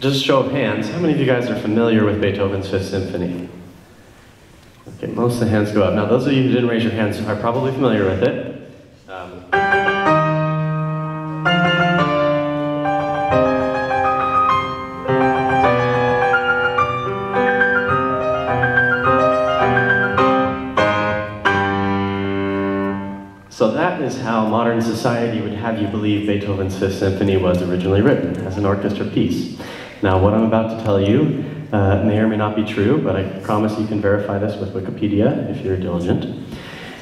Just a show of hands, how many of you guys are familiar with Beethoven's Fifth Symphony? Okay, most of the hands go up. Now, those of you who didn't raise your hands are probably familiar with it. So that is how modern society would have you believe Beethoven's Fifth Symphony was originally written, as an orchestra piece. Now, what I'm about to tell you may or may not be true, but I promise you can verify this with Wikipedia if you're diligent.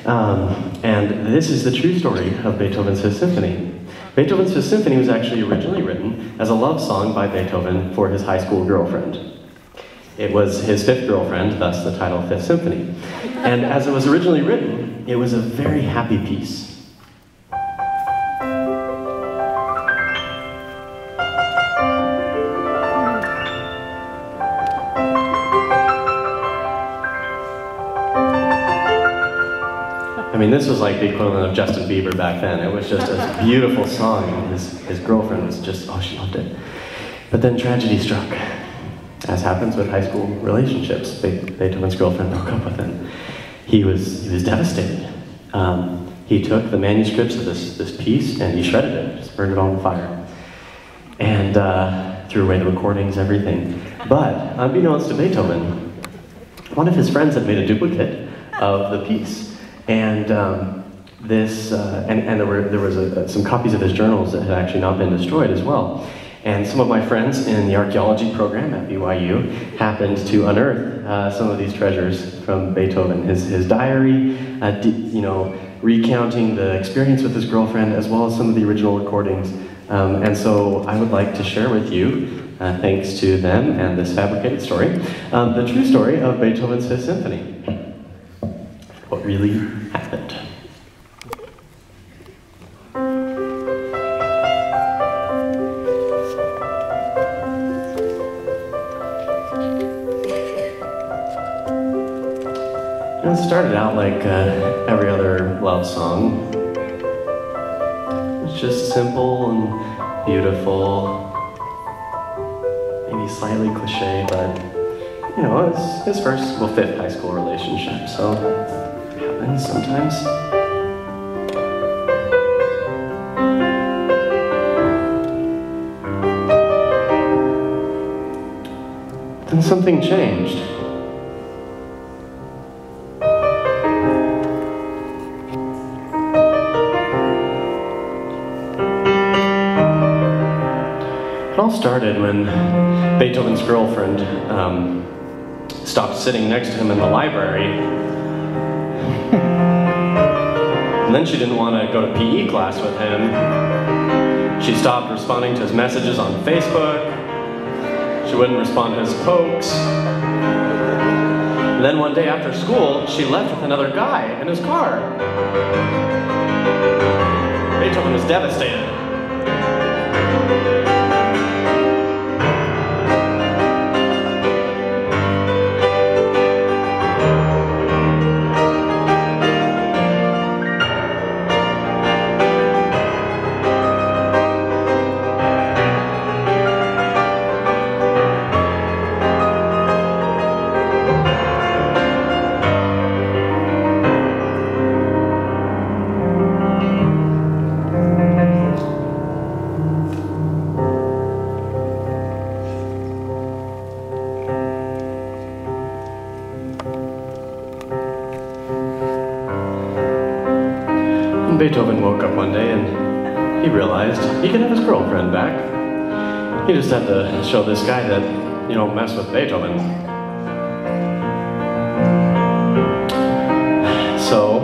And this is the true story of Beethoven's Fifth Symphony. Beethoven's Fifth Symphony was actually originally written as a love song by Beethoven for his high school girlfriend. It was his fifth girlfriend, thus the title Fifth Symphony. And as it was originally written, it was a very happy piece. I mean, this was like the equivalent of Justin Bieber back then. It was just a beautiful song, and his girlfriend was just, oh, she loved it. But then tragedy struck. As happens with high school relationships, Beethoven's girlfriend broke up with him. He was devastated. He took the manuscripts of this piece and he shredded it, just burned it all in the fire. And threw away the recordings, everything. But unbeknownst to Beethoven, one of his friends had made a duplicate of the piece. And there was some copies of his journals that had actually not been destroyed as well. And some of my friends in the archaeology program at BYU happened to unearth some of these treasures from Beethoven. His diary, recounting the experience with his girlfriend, as well as some of the original recordings. And so I would like to share with you, thanks to them and this fabricated story, the true story of Beethoven's Fifth Symphony. What really happened. It started out like every other love song. It's just simple and beautiful, maybe slightly cliche, but you know, it's his first, fifth high school relationship, so it happens sometimes. Then something changed. It all started when Beethoven's girlfriend stopped sitting next to him in the library. And then she didn't want to go to PE class with him. She stopped responding to his messages on Facebook. She wouldn't respond to his pokes. And then one day after school, she left with another guy in his car. Beethoven was devastated. Beethoven woke up one day and he realized he could have his girlfriend back. He just had to show this guy that you don't mess with Beethoven. So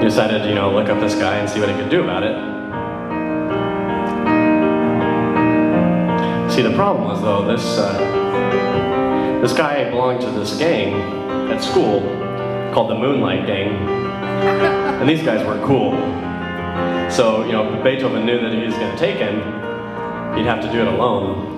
he decided to, look up this guy and see what he could do about it. See, the problem was though, this guy belonged to this gang at school called the Moonlight Gang. And these guys were cool. So, Beethoven knew that if he was going to take him, he'd have to do it alone.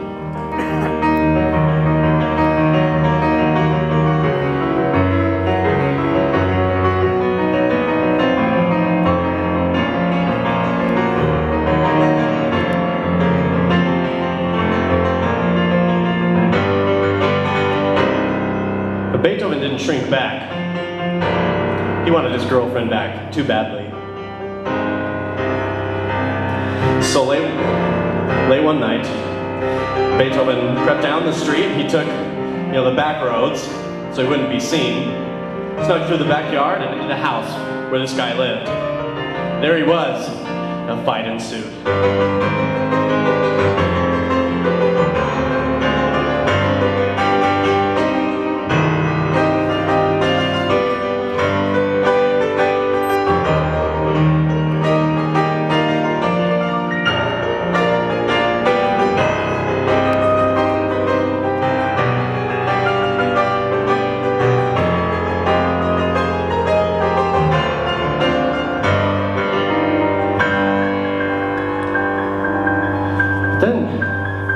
Beethoven didn't shrink back. He wanted his girlfriend back too badly. So late one night, Beethoven crept down the street. He took, the back roads so he wouldn't be seen. Snuck through the backyard and into the house where this guy lived. There he was. A fight ensued.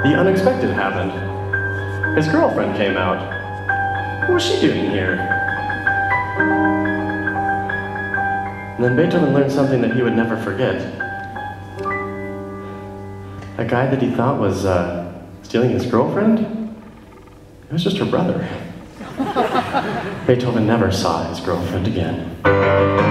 The unexpected happened. His girlfriend came out. What was she doing here? And then Beethoven learned something that he would never forget. A guy that he thought was stealing his girlfriend? It was just her brother. Beethoven never saw his girlfriend again.